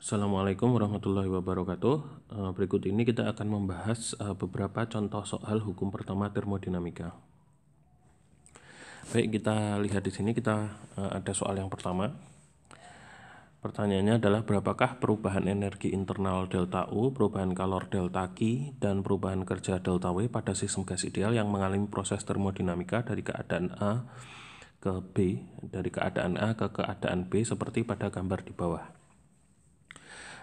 Assalamualaikum warahmatullahi wabarakatuh. Berikut ini kita akan membahas beberapa contoh soal hukum pertama termodinamika. Baik, kita lihat di sini ada soal yang pertama. Pertanyaannya adalah berapakah perubahan energi internal delta U, perubahan kalor delta Q, dan perubahan kerja delta W pada sistem gas ideal yang mengalami proses termodinamika dari keadaan A ke B, dari keadaan A ke keadaan B seperti pada gambar di bawah.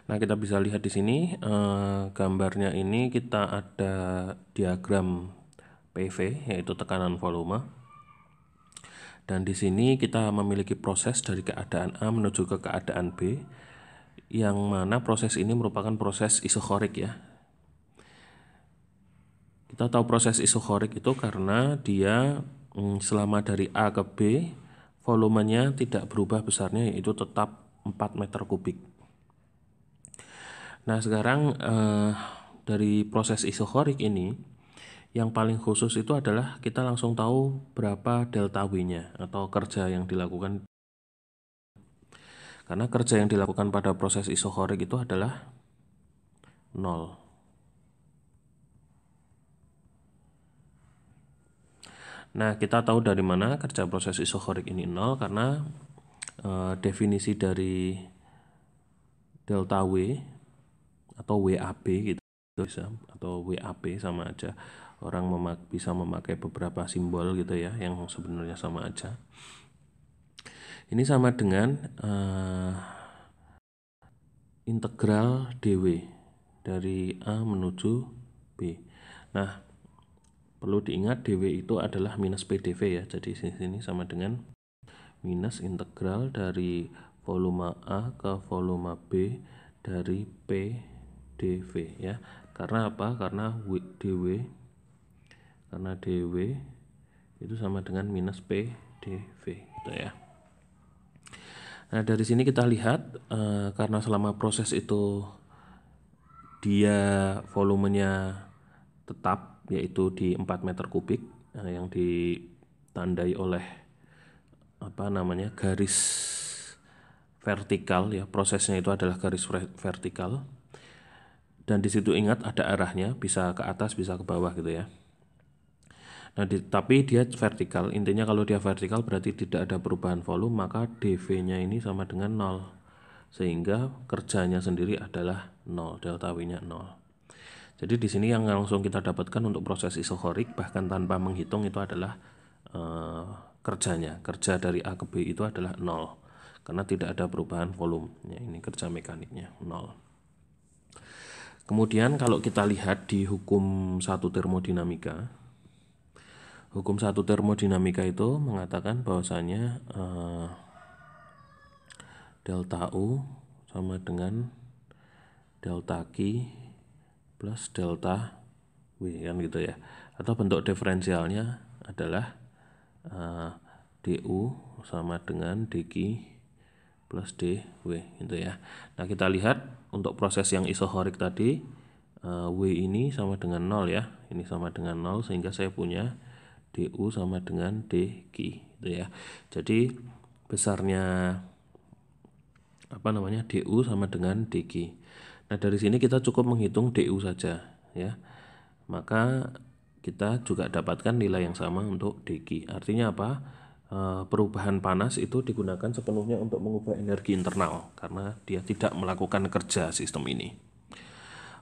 Nah, kita bisa lihat di sini gambarnya ini kita ada diagram PV yaitu tekanan volume. Dan di sini kita memiliki proses dari keadaan A menuju ke keadaan B, yang mana proses ini merupakan proses isokorik ya. Kita tahu proses isokorik itu karena dia selama dari A ke B volumenya tidak berubah besarnya, yaitu tetap 4 meter kubik. Nah, sekarang dari proses isokorik ini yang paling khusus itu adalah kita langsung tahu berapa delta W-nya atau kerja yang dilakukan. Karena kerja yang dilakukan pada proses isokorik itu adalah 0. Nah, kita tahu dari mana kerja proses isokorik ini 0 karena definisi dari delta W atau WAB gitu bisa, atau WAB sama aja. Orang bisa memakai beberapa simbol gitu ya yang sebenarnya sama aja. Ini sama dengan integral dW dari A menuju B. Nah, perlu diingat dW itu adalah minus PdV ya. Jadi sini sama dengan minus integral dari volume A ke volume B dari PdV ya. Karena apa? Karena dW itu sama dengan minus PdV gitu ya. Nah, dari sini kita lihat karena selama proses itu dia volumenya tetap yaitu di 4 meter kubik yang ditandai oleh garis vertikal ya, prosesnya itu adalah garis vertikal, dan di situ ingat ada arahnya, bisa ke atas bisa ke bawah gitu ya. Nah, tapi dia vertikal, intinya kalau dia vertikal berarti tidak ada perubahan volume, maka dV-nya ini sama dengan 0, sehingga kerjanya sendiri adalah 0, delta W-nya 0. Jadi di sini yang langsung kita dapatkan untuk proses isokorik bahkan tanpa menghitung itu adalah kerja dari A ke B itu adalah 0 karena tidak ada perubahan volume ya, ini kerja mekaniknya 0. Kemudian kalau kita lihat di hukum 1 termodinamika, hukum 1 termodinamika itu mengatakan bahwasanya delta U sama dengan delta Q plus delta W kan gitu ya. Atau bentuk diferensialnya adalah DU sama dengan DQ plus DW gitu ya. Nah, kita lihat untuk proses yang isokorik tadi W ini sama dengan 0 ya. Ini sama dengan 0 sehingga saya punya DU sama dengan DQ gitu ya. Jadi besarnya DU sama dengan DQ. Nah, dari sini kita cukup menghitung DU saja ya. Maka kita juga dapatkan nilai yang sama untuk DQ. Artinya apa? Perubahan panas itu digunakan sepenuhnya untuk mengubah energi internal karena dia tidak melakukan kerja sistem ini.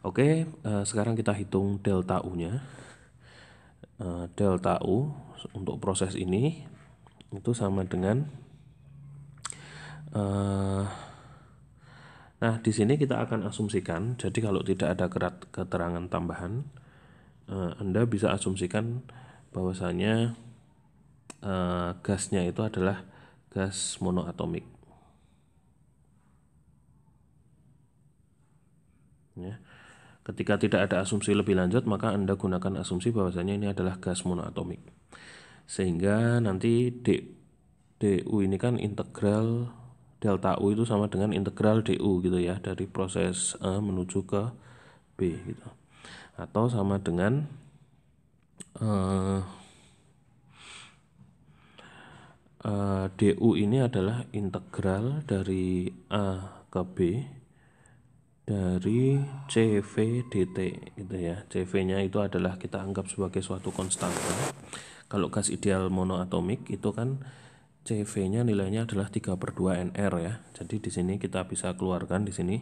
Oke, sekarang kita hitung delta U-nya. Delta U untuk proses ini itu sama dengan nah, di sini kita akan asumsikan, jadi kalau tidak ada keterangan tambahan, Anda bisa asumsikan bahwasanya gasnya itu adalah gas monoatomik ya. Ketika tidak ada asumsi lebih lanjut, maka Anda gunakan asumsi bahwasanya ini adalah gas monoatomik, sehingga nanti DU ini kan integral delta U itu sama dengan integral DU gitu ya, dari proses A menuju ke B gitu, atau sama dengan DU ini adalah integral dari A ke B dari CV dt gitu ya. CV-nya itu adalah kita anggap sebagai suatu konstanta. Kalau gas ideal monoatomik itu kan CV-nya nilainya adalah 3/2 NR ya. Jadi di sini kita bisa keluarkan di sini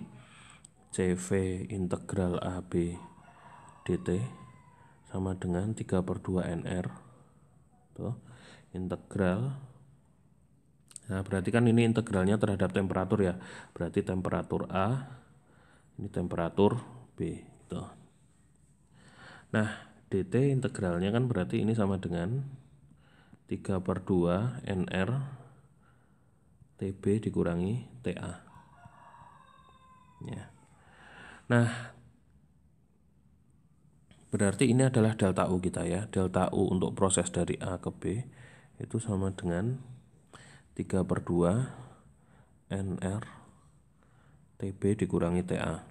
CV integral AB dt sama dengan 3/2 NR. Tuh, integral. Nah, berarti kan ini integralnya terhadap temperatur ya. Berarti temperatur A, ini temperatur B gitu. Nah, dt integralnya kan berarti ini sama dengan 3/2 NR TB dikurangi TA ya. Nah, berarti ini adalah delta U kita ya. Delta U untuk proses dari A ke B itu sama dengan 3/2 NR TB dikurangi TA.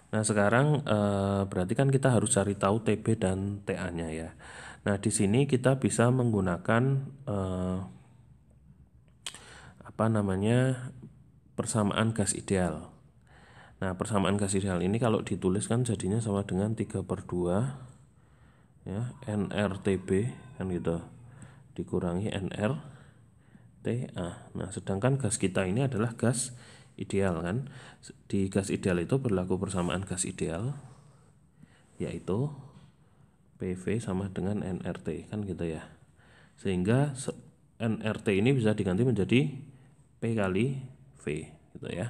Nah, sekarang berarti kan kita harus cari tahu TB dan TA-nya ya. Nah, di sini kita bisa menggunakan persamaan gas ideal. Nah, persamaan gas ideal ini kalau dituliskan jadinya sama dengan 3/2 ya, NRTB kan gitu dikurangi NRTA. Nah, sedangkan gas kita ini adalah gas ideal kan. Di gas ideal itu berlaku persamaan gas ideal yaitu PV sama dengan NRT kan gitu ya. Sehingga NRT ini bisa diganti menjadi P kali V gitu ya.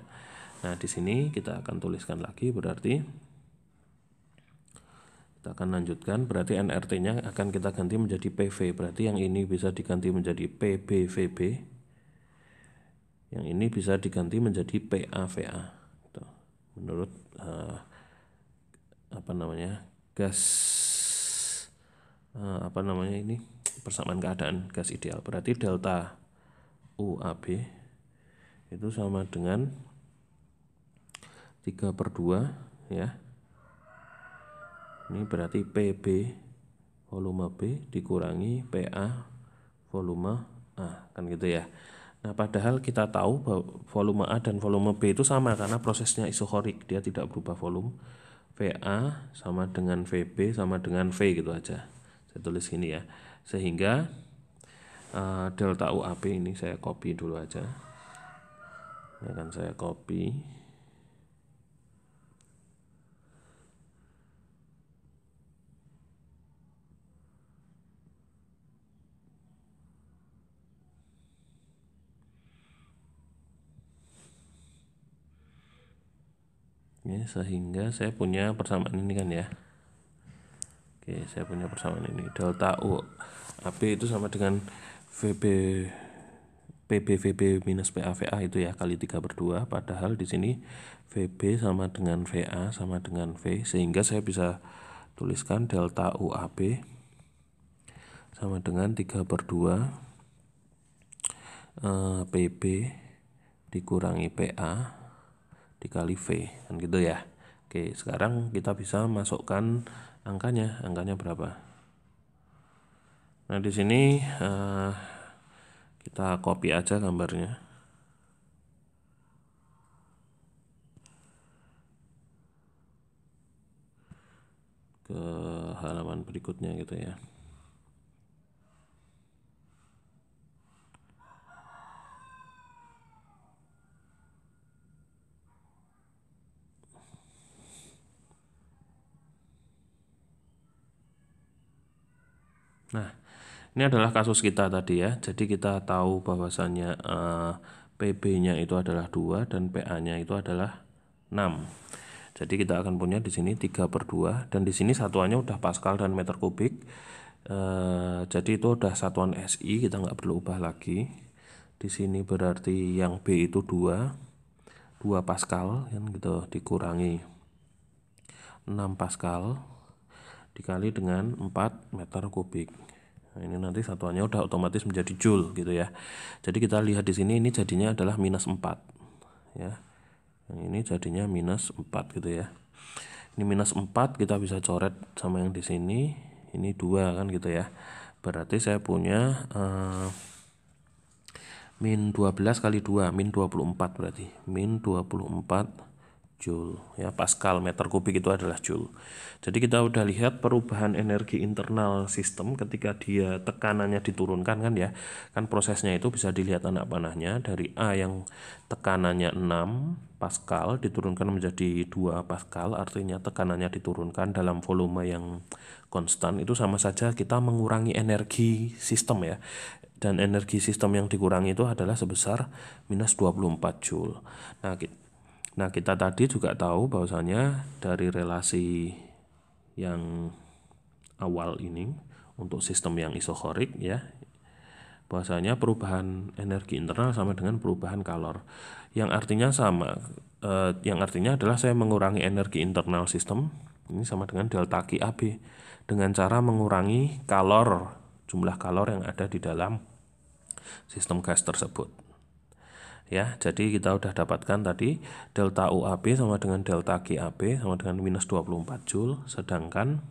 Nah, di sini kita akan tuliskan lagi, berarti kita akan lanjutkan, berarti NRT-nya akan kita ganti menjadi PV. Berarti yang ini bisa diganti menjadi PBVB. Yang ini bisa diganti menjadi PAVA gitu. Menurut gas ini persamaan keadaan gas ideal. Berarti delta UAB itu sama dengan 3/2 ya. Ini berarti PB volume B dikurangi PA volume A kan gitu ya. Nah, padahal kita tahu bahwa volume A dan volume B itu sama karena prosesnya isokorik, dia tidak berubah volume. VA sama dengan VB sama dengan V gitu aja. Saya tulis gini ya. Sehingga delta UAB ini saya copy dulu aja. Ini akan saya copy. Ya, sehingga saya punya persamaan ini kan ya. Oke, saya punya persamaan ini. Delta U AB itu sama dengan PBVB minus PAVA itu ya kali 3/2. Padahal di sini VB sama dengan VA sama dengan V, sehingga saya bisa tuliskan delta UAB sama dengan 3/2 PB dikurangi PA dikali V kan gitu ya. Oke, sekarang kita bisa masukkan angkanya berapa. Nah, di sini kita copy aja gambarnya ke halaman berikutnya gitu ya. Nah, ini adalah kasus kita tadi ya. Jadi kita tahu bahwasannya PB-nya itu adalah 2 dan PA-nya itu adalah 6. Jadi kita akan punya di sini 3/2 dan di sini satuannya udah Pascal dan meter kubik. Jadi itu udah satuan SI, kita nggak perlu ubah lagi. Di sini berarti yang B itu 2 Pascal kan gitu dikurangi 6 Pascal dikali dengan 4 meter kubik. Nah, ini nanti satuannya udah otomatis menjadi joule gitu ya. Jadi kita lihat di sini ini jadinya adalah minus 4 ya. Yang ini jadinya minus 4 gitu ya. Ini minus 4 kita bisa coret sama yang di sini. Ini 2 kan gitu ya. Berarti saya punya min 12 kali 2, min 24 berarti, min 24 Joule ya. Pascal meter kubik itu adalah Joule. Jadi kita udah lihat perubahan energi internal sistem ketika dia tekanannya diturunkan kan ya. Kan prosesnya itu bisa dilihat anak panahnya dari A yang tekanannya 6 Pascal diturunkan menjadi 2 Pascal, artinya tekanannya diturunkan dalam volume yang konstan. Itu sama saja kita mengurangi energi sistem ya. Dan energi sistem yang dikurangi itu adalah sebesar minus 24 Joule. Nah, kita tadi juga tahu bahwasanya dari relasi yang awal ini untuk sistem yang isokorik ya, bahwasanya perubahan energi internal sama dengan perubahan kalor. Yang artinya yang artinya adalah saya mengurangi energi internal sistem ini sama dengan delta QAB dengan cara mengurangi kalor, jumlah kalor yang ada di dalam sistem gas tersebut. Ya, jadi kita udah dapatkan tadi delta UAB sama dengan delta QAB sama dengan minus 24 Joule, sedangkan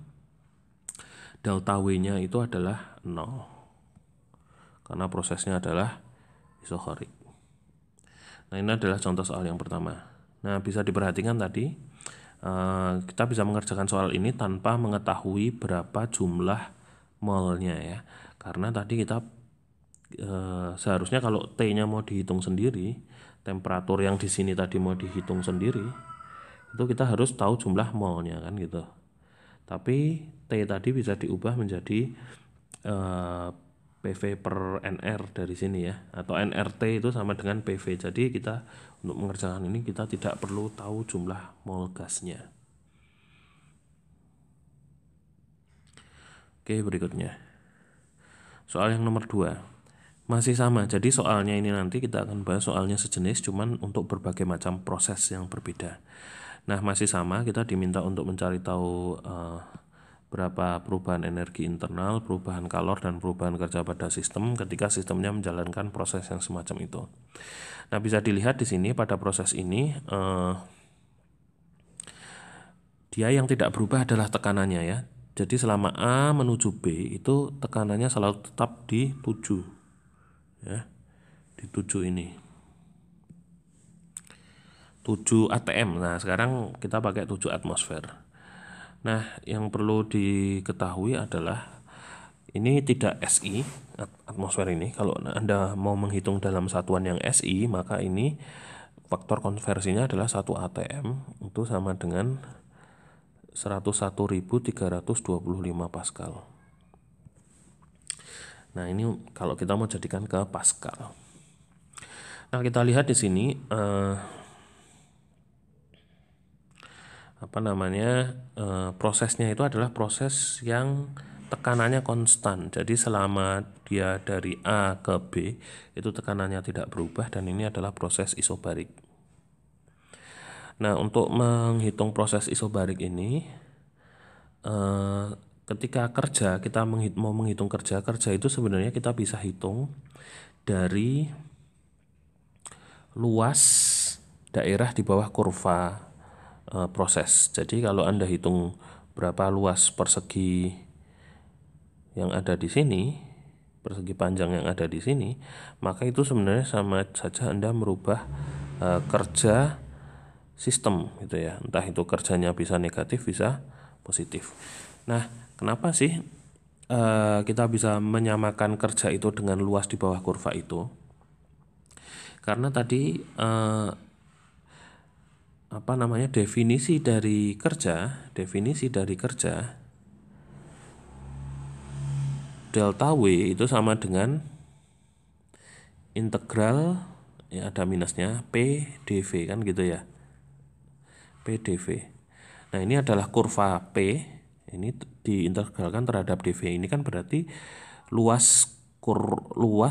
delta W-nya itu adalah 0 karena prosesnya adalah isokorik. Nah, ini adalah contoh soal yang pertama. Nah, bisa diperhatikan tadi kita bisa mengerjakan soal ini tanpa mengetahui berapa jumlah molnya ya, karena tadi kita seharusnya kalau T-nya mau dihitung sendiri, temperatur yang di sini tadi mau dihitung sendiri, itu kita harus tahu jumlah molnya kan gitu. Tapi T tadi bisa diubah menjadi PV per NR dari sini ya, atau NRT itu sama dengan PV. Jadi kita untuk mengerjakan ini kita tidak perlu tahu jumlah mol gasnya. Oke, berikutnya soal yang nomor 2 masih sama. Jadi soalnya ini nanti kita akan bahas soalnya sejenis, cuman untuk berbagai macam proses yang berbeda. Nah, masih sama, kita diminta untuk mencari tahu berapa perubahan energi internal, perubahan kalor, dan perubahan kerja pada sistem ketika sistemnya menjalankan proses yang semacam itu. Nah, bisa dilihat di sini pada proses ini dia yang tidak berubah adalah tekanannya ya. Jadi selama A menuju B itu tekanannya selalu tetap di 7 ya, di 7 ini 7 atm. Nah, sekarang kita pakai 7 atmosfer. Nah, yang perlu diketahui adalah ini tidak SI atmosfer ini. Kalau Anda mau menghitung dalam satuan yang SI, maka ini faktor konversinya adalah 1 atm itu sama dengan 101.325 Pascal. Nah, ini kalau kita mau jadikan ke Pascal. Nah, kita lihat di sini prosesnya itu adalah proses yang tekanannya konstan. Jadi selama dia dari A ke B itu tekanannya tidak berubah, dan ini adalah proses isobarik. Nah, untuk menghitung proses isobarik ini ketika kerja, kita mau menghitung kerja itu sebenarnya kita bisa hitung dari luas daerah di bawah kurva proses. Jadi kalau Anda hitung berapa luas persegi yang ada di sini, persegi panjang yang ada di sini, maka itu sebenarnya sama saja Anda merubah kerja sistem gitu ya. Entah itu kerjanya bisa negatif, bisa positif. Nah, kenapa sih kita bisa menyamakan kerja itu dengan luas di bawah kurva itu? Karena tadi definisi dari kerja delta W itu sama dengan integral ya, ada minusnya P dV kan gitu ya, P dV. Nah, ini adalah kurva P, ini diintegralkan terhadap dV. Ini kan berarti luas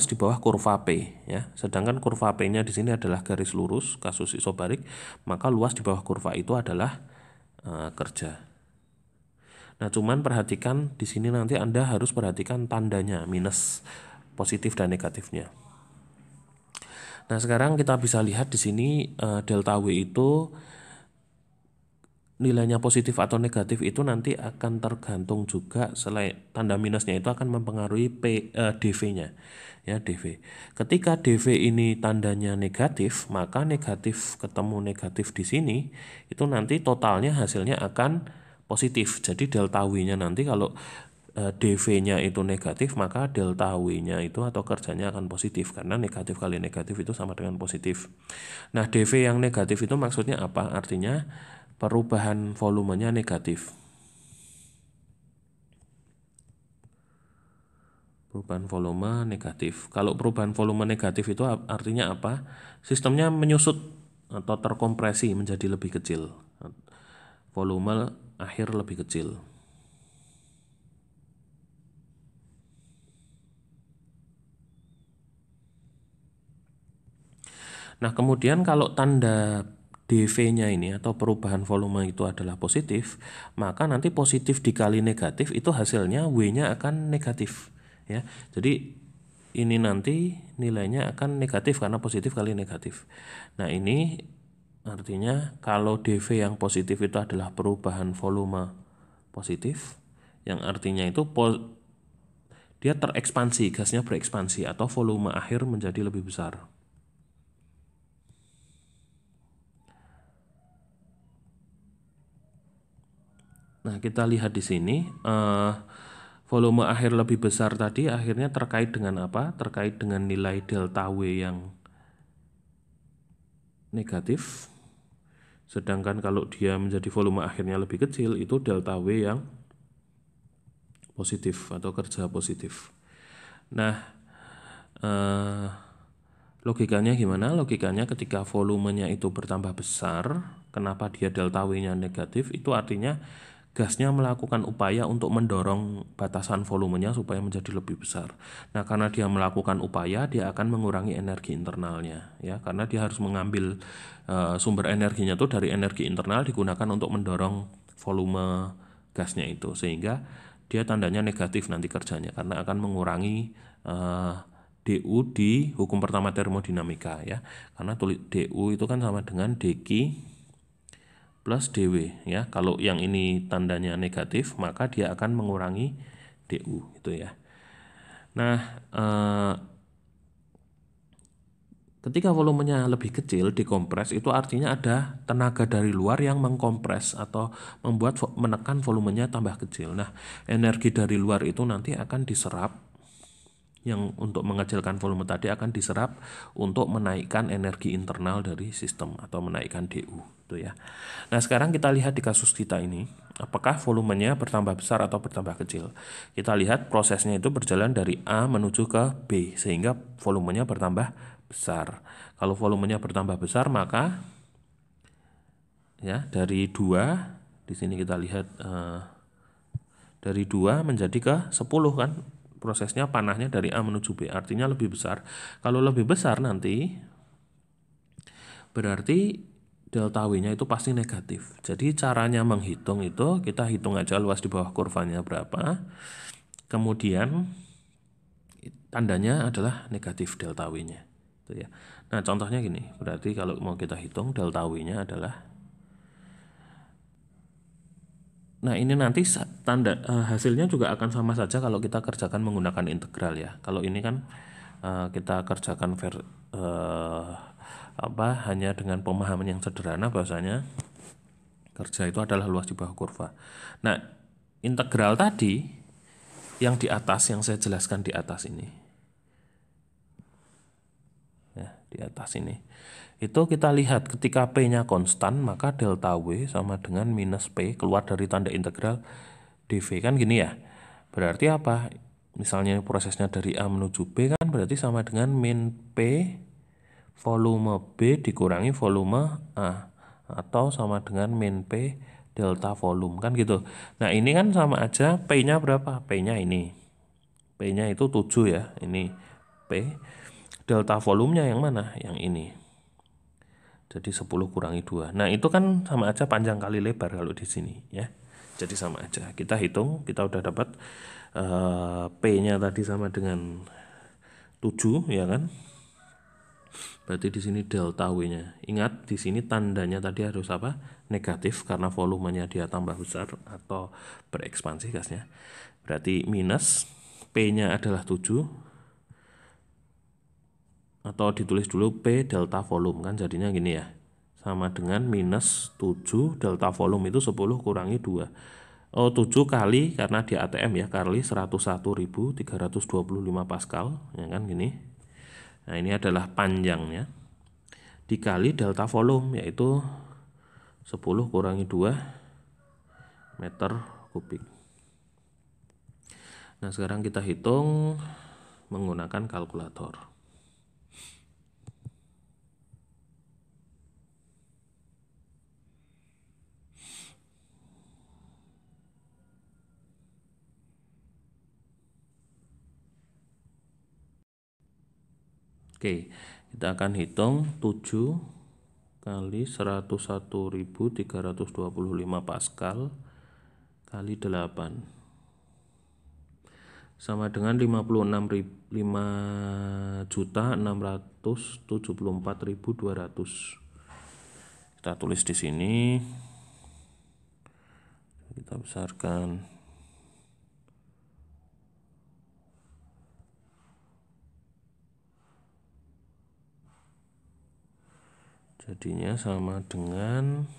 di bawah kurva P ya. Sedangkan kurva P-nya di sini adalah garis lurus kasus isobarik, maka luas di bawah kurva itu adalah kerja. Nah, cuman perhatikan di sini nanti Anda harus perhatikan tandanya minus, positif dan negatifnya. Nah, sekarang kita bisa lihat di sini delta W itu nilainya positif atau negatif itu nanti akan tergantung juga, selain tanda minusnya itu akan mempengaruhi dV-nya ya, dV. Ketika dV ini tandanya negatif, maka negatif ketemu negatif di sini itu nanti totalnya hasilnya akan positif. Jadi delta W-nya nanti kalau dV-nya itu negatif, maka delta W-nya itu atau kerjanya akan positif karena negatif kali negatif itu sama dengan positif. Nah, dV yang negatif itu maksudnya apa? Artinya perubahan volumenya negatif. Perubahan volume negatif. Kalau perubahan volume negatif itu artinya apa? Sistemnya menyusut atau terkompresi menjadi lebih kecil. Volume akhir lebih kecil. Nah, kemudian kalau tanda dV-nya ini atau perubahan volume itu adalah positif, maka nanti positif dikali negatif itu hasilnya W-nya akan negatif ya. Jadi ini nanti nilainya akan negatif karena positif kali negatif. Nah, ini artinya kalau dV yang positif itu adalah perubahan volume positif, yang artinya itu dia terekspansi, gasnya berekspansi atau volume akhir menjadi lebih besar. Nah, kita lihat di sini volume akhir lebih besar tadi akhirnya terkait dengan apa? Terkait dengan nilai delta W yang negatif. Sedangkan kalau dia menjadi volume akhirnya lebih kecil, itu delta W yang positif atau kerja positif. Nah, logikanya gimana? Logikanya ketika volumenya itu bertambah besar, kenapa dia delta W-nya negatif? Itu artinya gasnya melakukan upaya untuk mendorong batasan volumenya supaya menjadi lebih besar. Nah, karena dia melakukan upaya, dia akan mengurangi energi internalnya, ya, karena dia harus mengambil sumber energinya itu dari energi internal digunakan untuk mendorong volume gasnya itu, sehingga dia tandanya negatif nanti kerjanya karena akan mengurangi DU di hukum pertama termodinamika ya, karena tulis DU itu kan sama dengan dq plus dW ya. Kalau yang ini tandanya negatif, maka dia akan mengurangi DU itu ya. Nah, ketika volumenya lebih kecil dikompres itu artinya ada tenaga dari luar yang mengkompres atau membuat menekan volumenya tambah kecil. Nah, energi dari luar itu nanti akan diserap, yang untuk mengecilkan volume tadi akan diserap untuk menaikkan energi internal dari sistem atau menaikkan DU itu ya. Nah, sekarang kita lihat di kasus kita ini, apakah volumenya bertambah besar atau bertambah kecil. Kita lihat prosesnya itu berjalan dari A menuju ke B sehingga volumenya bertambah besar. Kalau volumenya bertambah besar maka ya dari 2 di sini kita lihat dari 2 menjadi ke 10 kan. Prosesnya panahnya dari A menuju B, artinya lebih besar. Kalau lebih besar nanti berarti delta W-nya itu pasti negatif. Jadi caranya menghitung itu kita hitung aja luas di bawah kurvanya berapa. Kemudian tandanya adalah negatif delta W-nya. Itu ya. Nah, contohnya gini. Berarti kalau mau kita hitung delta W-nya adalah, nah ini nanti tanda hasilnya juga akan sama saja kalau kita kerjakan menggunakan integral ya. Kalau ini kan kita kerjakan hanya dengan pemahaman yang sederhana, bahwasanya kerja itu adalah luas di bawah kurva. Nah, integral tadi yang di atas yang saya jelaskan di atas ini. Ya, di atas ini. Itu kita lihat ketika P-nya konstan, maka delta W sama dengan minus P keluar dari tanda integral dV kan gini ya. Berarti apa? Misalnya prosesnya dari A menuju B kan berarti sama dengan min P volume B dikurangi volume A, atau sama dengan min P delta volume kan gitu. Nah, ini kan sama aja, P-nya berapa? P-nya ini. P-nya itu 7 ya. Ini P. Delta volumenya yang mana? Yang ini. Jadi 10 kurangi 2. Nah, itu kan sama aja panjang kali lebar kalau di sini ya. Jadi sama aja. Kita hitung, kita udah dapat P-nya tadi sama dengan 7 ya kan. Berarti di sini delta W-nya. Ingat di sini tandanya tadi harus apa? Negatif karena volumenya dia tambah besar atau berekspansi gasnya. Berarti minus P-nya adalah 7 atau ditulis dulu P delta volume kan jadinya gini ya. Sama dengan minus 7 delta volume itu 10 kurangi 2. Oh 7 kali karena di ATM ya kali 101.325 Pascal ya kan gini. Nah ini adalah panjangnya dikali delta volume yaitu 10 kurangi 2 meter kubik. Nah sekarang kita hitung menggunakan kalkulator. Oke, kita akan hitung 7 kali 101.325 Pascal kali 8 sama dengan 5.674.200. Kita tulis di sini. Kita besarkan. Jadinya sama dengan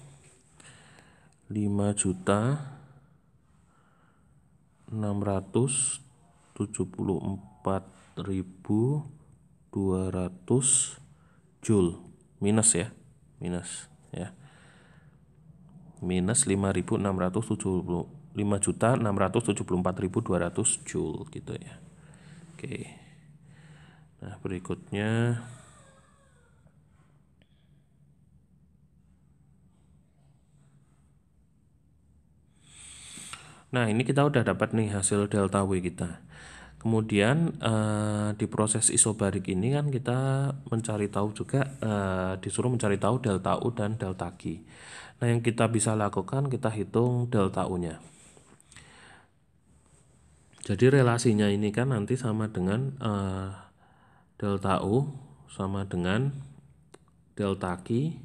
5.674.200 Joule minus ya, minus 5.674.200 Joule gitu ya. Oke. Nah, berikutnya nah, ini kita udah dapat nih hasil delta W kita. Kemudian di proses isobarik ini kan kita mencari tahu juga disuruh mencari tahu delta U dan delta Q. Nah, yang kita bisa lakukan kita hitung delta U-nya. Jadi relasinya ini kan nanti sama dengan delta U sama dengan delta Q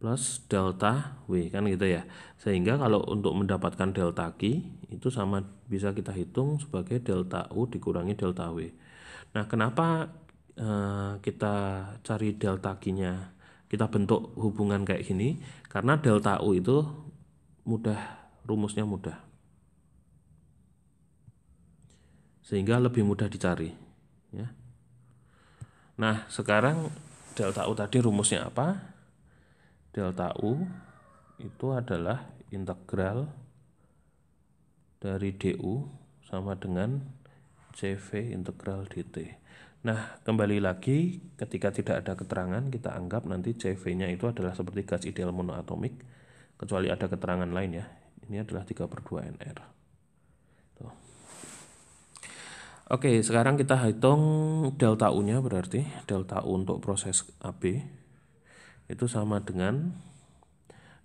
plus delta W kan gitu ya. Sehingga kalau untuk mendapatkan delta Q itu sama bisa kita hitung sebagai delta U dikurangi delta W. Nah, kenapa kita cari delta Q-nya? Kita bentuk hubungan kayak gini karena delta U itu mudah, rumusnya mudah. Sehingga lebih mudah dicari ya. Nah, sekarang delta U tadi rumusnya apa? Delta U itu adalah integral dari DU sama dengan CV integral DT. Nah, kembali lagi ketika tidak ada keterangan kita anggap nanti CV-nya itu adalah seperti gas ideal monoatomik kecuali ada keterangan lain ya. Ini adalah 3/2 NR. Tuh. Oke, sekarang kita hitung delta U-nya berarti delta U untuk proses AB itu sama dengan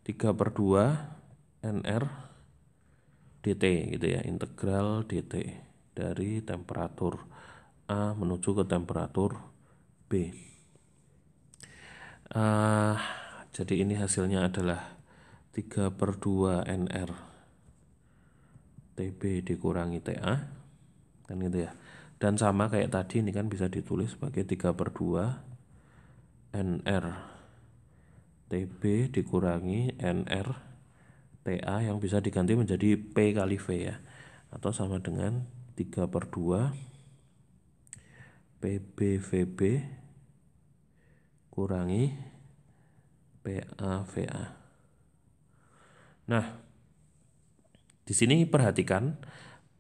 3/2 NR dt gitu ya, integral dt dari temperatur A menuju ke temperatur B. Jadi ini hasilnya adalah 3/2 NR TB dikurangi TA kan gitu ya. Dan sama kayak tadi ini kan bisa ditulis sebagai 3/2 NR TB dikurangi NR TA yang bisa diganti menjadi P kali V ya, atau sama dengan 3/2 PB/VB kurangi PA/VA. Nah, di sini perhatikan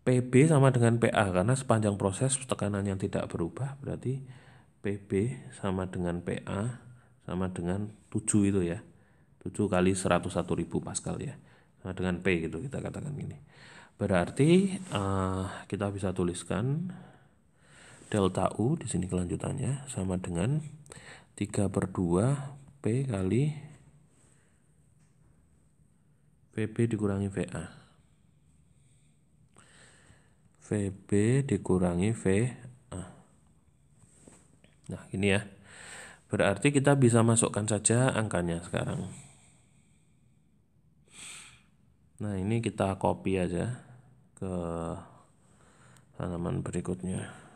PB sama dengan PA karena sepanjang proses tekanan yang tidak berubah, berarti PB sama dengan PA sama dengan 7 itu ya. 7 kali 101.000 Pascal ya. Sama dengan P gitu kita katakan gini. Berarti kita bisa tuliskan delta U di sini kelanjutannya sama dengan 3/2 P kali VB dikurangi VA. VB dikurangi VA. Nah, ini ya. Berarti kita bisa masukkan saja angkanya sekarang. Nah, ini kita copy aja ke halaman berikutnya.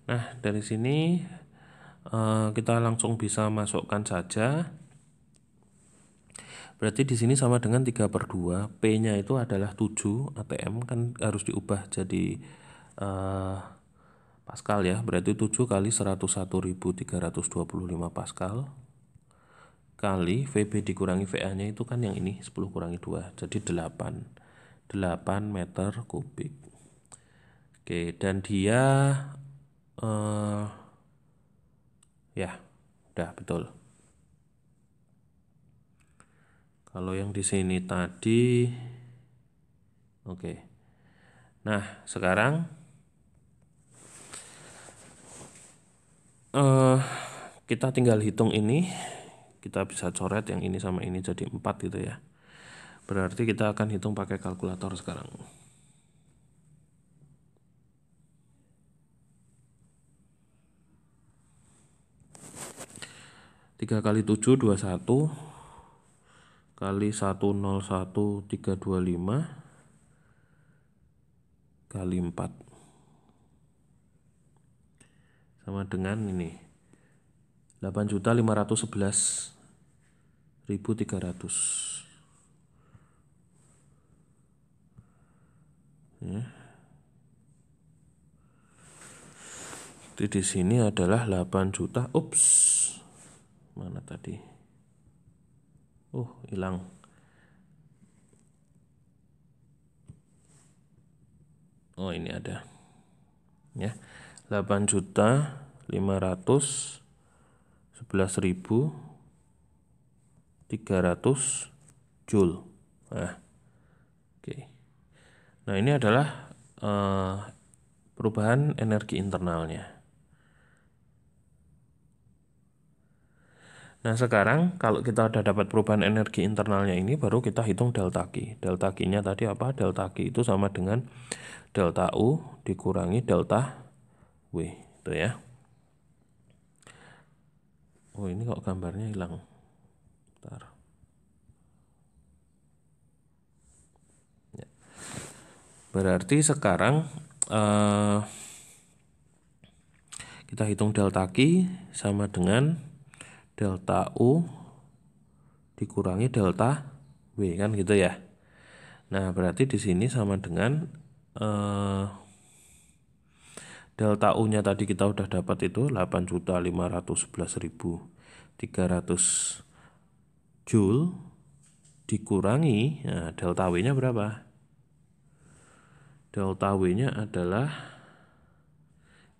Nah, dari sini kita langsung bisa masukkan saja. Berarti di sini sama dengan 3/2. P-nya itu adalah 7 ATM, kan harus diubah jadi Pascal ya. Berarti 7 kali 101.325 Pascal kali VB dikurangi VA-nya itu kan yang ini 10 kurangi 2, jadi 8 meter kubik. Oke, dan dia ya udah betul. Kalau yang di sini tadi oke. Nah, sekarang kita tinggal hitung ini. Kita bisa coret yang ini sama ini jadi 4 gitu ya. Berarti kita akan hitung pakai kalkulator sekarang. 3 kali 7 21 kali 101.325 kali 4 sama dengan ini 8.511.300 ya. Jadi di sini adalah 8 juta. Ups, mana tadi? Hilang. Ini ada. Ya. 8.511.300 Joule. Nah, oke. Nah, ini adalah perubahan energi internalnya. Nah, sekarang kalau kita udah dapat perubahan energi internalnya ini, baru kita hitung delta Q. Delta Q-nya tadi apa? Delta Q itu sama dengan delta U dikurangi delta W, itu ya. Ini kok gambarnya hilang. Bentar. Ya. Berarti sekarang kita hitung delta Q sama dengan delta U dikurangi delta W, kan gitu ya. Nah, berarti di sini sama dengan delta U-nya tadi kita udah dapat itu 8.511.300 Joule dikurangi, nah, delta W-nya berapa? Delta W-nya adalah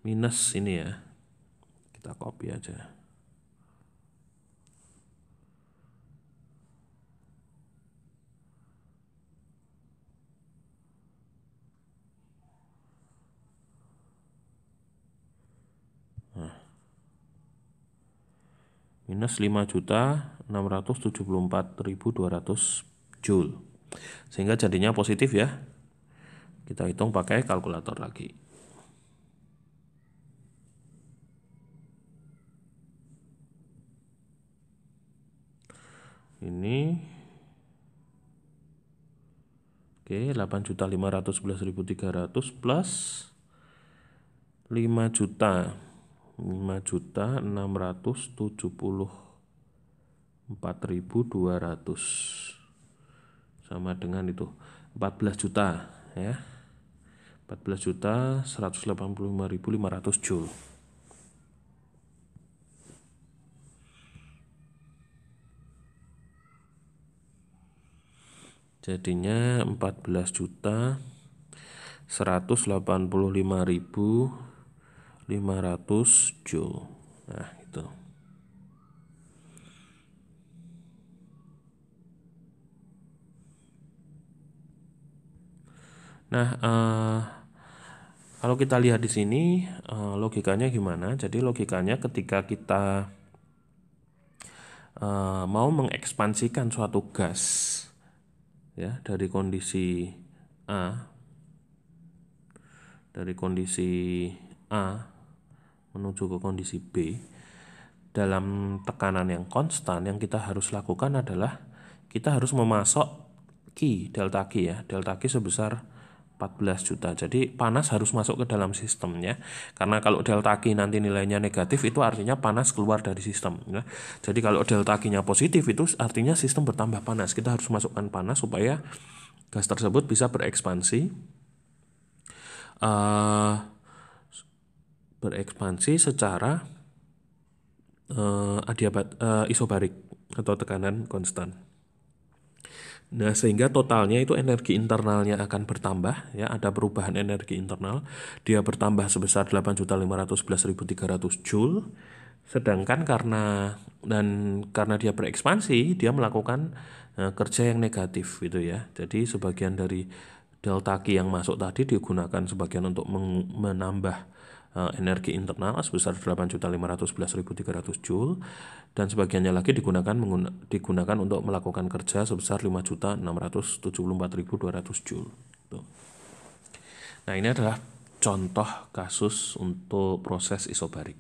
minus ini ya. Kita copy aja. Minus 5.674.200 Joule. Sehingga jadinya positif ya. Kita hitung pakai kalkulator lagi. Ini oke, 8.511.300 plus 5.674.200 sama dengan itu 14 juta ya. 14.185.500 Joule. Jadinya 14.185.500 Joule. Nah, itu. Nah, kalau kita lihat di sini logikanya gimana? Jadi logikanya ketika kita mau mengekspansikan suatu gas ya dari kondisi A menuju ke kondisi B dalam tekanan yang konstan, yang kita harus lakukan adalah kita harus memasok delta Q ya, delta Q sebesar 14 juta. Jadi panas harus masuk ke dalam sistemnya. Karena kalau delta Q nanti nilainya negatif, itu artinya panas keluar dari sistem ya. Jadi kalau delta Q-nya positif, itu artinya sistem bertambah panas. Kita harus masukkan panas supaya gas tersebut bisa berekspansi secara isobarik atau tekanan konstan. Nah, sehingga totalnya itu energi internalnya akan bertambah ya, ada perubahan energi internal. Dia bertambah sebesar 8.511.300 Joule. Sedangkan karena dia berekspansi, dia melakukan kerja yang negatif gitu ya. Jadi sebagian dari delta Q yang masuk tadi digunakan sebagian untuk menambah energi internal sebesar 8.511.300 Joule, dan sebagiannya lagi digunakan untuk melakukan kerja sebesar 5.674.200 Joule. Nah, ini adalah contoh kasus untuk proses isobarik.